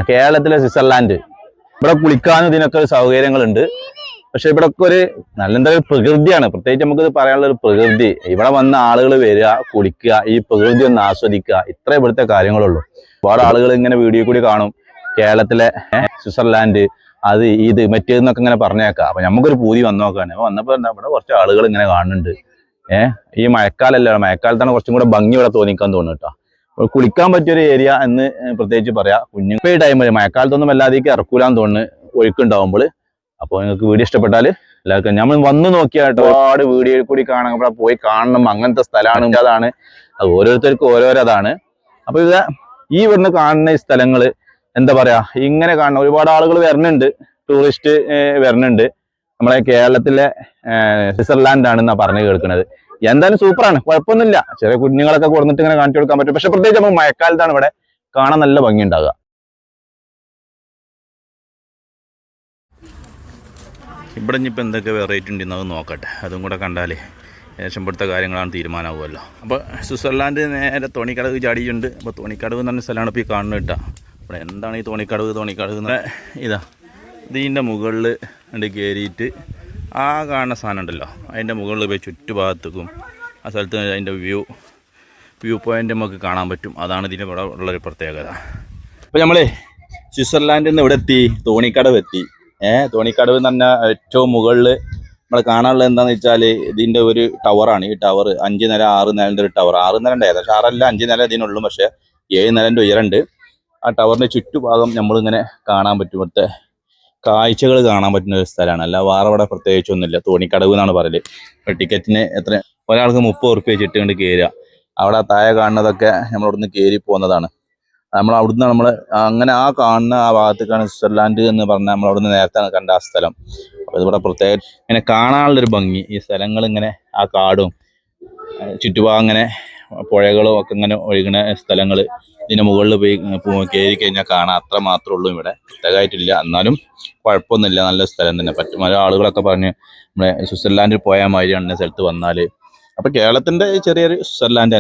കേരളത്തിലെ സ്വിറ്റ്സർലാൻഡ്. ഇവിടെ കുളിക്കാനും ഇതിനൊക്കെ സൗകര്യങ്ങളുണ്ട്. പക്ഷെ ഇവിടെ ഒക്കെ ഒരു നല്ല പ്രകൃതിയാണ്. പ്രത്യേകിച്ച് നമുക്കിത് പറയാനുള്ള ഒരു പ്രകൃതി. ഇവിടെ വന്ന ആളുകൾ വരിക, കുളിക്കുക, ഈ പ്രകൃതി ഒന്ന് ആസ്വദിക്കുക, ഇത്ര ഇവിടുത്തെ കാര്യങ്ങളുള്ളൂ. ഒരുപാട് ആളുകൾ ഇങ്ങനെ വീഡിയോ കൂടി കാണും, കേരളത്തിലെ സ്വിറ്റ്സർലാൻഡ് അത് ഇത് മറ്റേതെന്നൊക്കെ ഇങ്ങനെ പറഞ്ഞേക്കാം. അപ്പൊ നമുക്കൊരു പൂതി വന്നു നോക്കാണ്. വന്നപ്പോ ഇവിടെ കുറച്ച് ആളുകൾ ഇങ്ങനെ കാണുന്നുണ്ട്. ഈ മഴക്കാലല്ല, മഴക്കാലത്താണ് കുറച്ചും കൂടെ ഭംഗി ഇവിടെ തോന്നിക്കാൻ തോന്നുന്നു കേട്ടോ. കുളിക്കാൻ പറ്റിയൊരു ഏരിയ എന്ന് പ്രത്യേകിച്ച് പറയാം. കുഞ്ഞുങ്ങൾ ഈ ടൈമിൽ മഴക്കാലത്തൊന്നും അല്ലാതേക്ക് ഇറക്കൂലാന്ന് തോന്നുന്നു ഒഴുക്കുണ്ടാവുമ്പോൾ. അപ്പോൾ നിങ്ങൾക്ക് വീഡിയോ ഇഷ്ടപ്പെട്ടാൽ എല്ലാവർക്കും നമ്മൾ വന്ന് നോക്കിയാൽ ഒരുപാട് വീഡിയോ കൂടി കാണാൻ ഇവിടെ പോയി കാണണം. അങ്ങനത്തെ സ്ഥലമാണ്, അതാണ് അത് ഓരോരുത്തർക്കും ഓരോരതാണ്. അപ്പൊ ഇത് ഈ ഇവിടുന്ന് കാണുന്ന ഈ സ്ഥലങ്ങൾ എന്താ പറയാ, ഇങ്ങനെ കാണുന്ന ഒരുപാട് ആളുകൾ വരുന്നുണ്ട്, ടൂറിസ്റ്റ് വരുന്നുണ്ട്. നമ്മളെ കേരളത്തിലെ സ്വിറ്റ്സർലാൻഡ് ആണെന്നാ പറഞ്ഞു കേൾക്കുന്നത്. എന്തായാലും സൂപ്പറാണ്, കുഴപ്പമൊന്നുമില്ല. ചെറിയ കുഞ്ഞുങ്ങളൊക്കെ കൊടുത്തിട്ട് ഇങ്ങനെ കാണിച്ചു കൊടുക്കാൻ പറ്റും. പക്ഷെ പ്രത്യേകിച്ച് നമുക്ക് മഴക്കാലത്താണ് ഇവിടെ കാണാൻ നല്ല ഭംഗി ഉണ്ടാകുക. ഇവിടെ ഇനിയിപ്പോൾ എന്തൊക്കെ വെറൈറ്റി ഉണ്ടെന്ന് അത് നോക്കട്ടെ. അതും കൂടെ കണ്ടാലേ ഏകദേശം ഇവിടുത്തെ കാര്യങ്ങളാണ് തീരുമാനമാകുമല്ലോ. അപ്പോൾ സ്വിറ്റ്സർലാൻഡ് നേരെ തോണിക്കടവ് ചാടിയിട്ടുണ്ട്. അപ്പോൾ തോണിക്കടവ് എന്ന് പറഞ്ഞ സ്ഥലമാണ് ഇപ്പോൾ ഈ കാണുന്നത് കേട്ടോ. ഇവിടെ എന്താണ് ഈ തോണിക്കടവ് ഇതാ ഇതിൻ്റെ മുകളിൽ ഉണ്ട് കയറിയിട്ട് ആ കാണുന്ന സാധനം ഉണ്ടല്ലോ, അതിൻ്റെ മുകളിൽ പോയി ചുറ്റുഭാഗത്തേക്കും ആ സ്ഥലത്ത് അതിൻ്റെ വ്യൂ പോയിൻ്റ് നമുക്ക് കാണാൻ പറ്റും. അതാണ് ഇതിൻ്റെ ഇവിടെ ഉള്ളൊരു പ്രത്യേകത. അപ്പോൾ നമ്മൾ സ്വിറ്റ്സർലാൻഡിൽ നിന്ന് ഇവിടെ എത്തി, തോണിക്കടവ് എത്തി. തോണിക്കടവ് എന്ന് പറഞ്ഞാൽ ഏറ്റവും മുകളിൽ നമ്മൾ കാണാനുള്ളത് എന്താണെന്ന് വെച്ചാൽ ഇതിൻ്റെ ഒരു ടവറാണ്. ഈ ടവർ 5 നില 6 നിലൻ്റെ ഒരു ടവർ. 6 നിലൻ്റെ ഏകദേശം 6 അല്ല 5 നില ഇതിനുള്ളൂ, പക്ഷേ 7 നിലൻ്റെ ഉയരമുണ്ട്. ആ ടവറിൻ്റെ ചുറ്റുഭാഗം നമ്മളിങ്ങനെ കാണാൻ പറ്റും. ഇവിടുത്തെ കാഴ്ചകൾ കാണാൻ പറ്റുന്ന ഒരു സ്ഥലമാണ്. അല്ല വേറെ ഇവിടെ പ്രത്യേകിച്ചൊന്നുമില്ല. തോണിക്കടവ് എന്നാണ് പറയല്. ടിക്കറ്റിന് എത്ര ഒരാൾക്ക് 30 ഉറുപ്പ്യ വെച്ചിട്ട് കൊണ്ട് കയറുക. അവിടെ താഴെ കാണുന്നതൊക്കെ നമ്മളിവിടുന്ന് കയറി പോകുന്നതാണ്. അവിടുന്ന് നമ്മൾ അങ്ങനെ ആ കാണുന്ന ആ ഭാഗത്തേക്കാണ് സ്വിറ്റ്സർലാൻഡ് എന്ന് പറഞ്ഞാൽ നമ്മൾ അവിടുന്ന് നേരത്തെ കണ്ട ആ സ്ഥലം. അപ്പോൾ ഇതിവിടെ പ്രത്യേക ഇങ്ങനെ കാണാനുള്ളൊരു ഭംഗി. ഈ സ്ഥലങ്ങൾ ഇങ്ങനെ ആ കാടും ചുറ്റുഭാഗം ഇങ്ങനെ പുഴകളും ഒക്കെ ഇങ്ങനെ ഒഴുകുന്ന സ്ഥലങ്ങൾ ഇതിൻ്റെ മുകളിൽ പോയി കയറി കഴിഞ്ഞാൽ കാണാൻ അത്ര മാത്രമേ ഉള്ളൂ. ഇവിടെ പ്രത്യേകമായിട്ടില്ല, എന്നാലും കുഴപ്പമൊന്നുമില്ല, നല്ല സ്ഥലം തന്നെ. പല ആളുകളൊക്കെ പറഞ്ഞ് നമ്മളെ സ്വിറ്റ്സർലാൻഡിൽ പോയാൽ മാതിരിയാണ് സ്ഥലത്ത് വന്നാൽ. അപ്പോൾ കേരളത്തിൻ്റെ ചെറിയൊരു സ്വിറ്റ്സർലാൻഡ് തന്നെ.